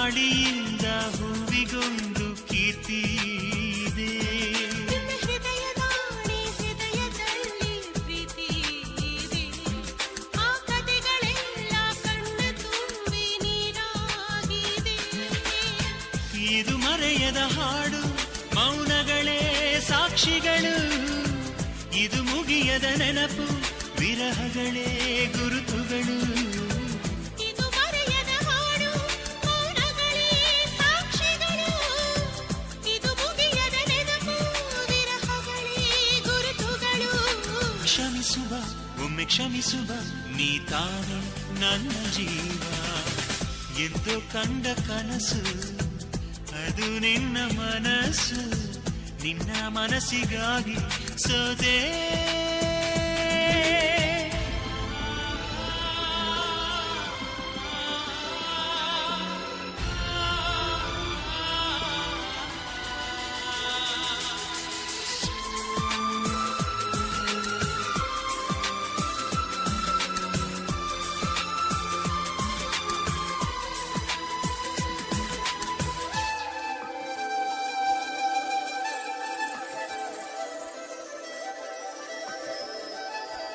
ಗಾಳಿಯಿಂದ ಹೂವಿಗೊಂದು ಕೀರ್ತಿ ಇದೆ. ಹೃದಯದಾಣೆ ಹೃದಯದಲ್ಲಿ ಪ್ರೀತಿ ಇದೆ. ಆ ಕಥೆಗಳೆಲ್ಲ ಕಣ್ಣ ತುಂಬಿ ನೀರಾಗಿದೆ. ಇದು ಮರೆಯದ ಹಾಡು, ಮೌನಗಳೇ ಸಾಕ್ಷಿಗಳು. ಇದು ಮುಗಿಯದ ನೆನಪು, ವಿರಹಗಳೇ ಗುರುತುಗಳು. ಇದು ಮರೆಯದ ಹಾಡು, ಮೌನಗಳೇ ಸಾಕ್ಷಿಗಳು. ಇದು ಮುಗಿಯದ ನೆನಪು, ವಿರಹಗಳೇ ಗುರುತುಗಳು. ಕ್ಷಮಿಸುವ, ಒಮ್ಮೆ ಕ್ಷಮಿಸುವ, ನೀ ತಾನೆ ನನ್ನ ಜೀವ. ಎಂದು ಕಂಡ ಕನಸು ಅದು ನಿನ್ನ ಮನಸ್ಸು. ನಿನ್ನ ಮನಸ್ಸಿಗಾಗಿ ಸೋದೆ.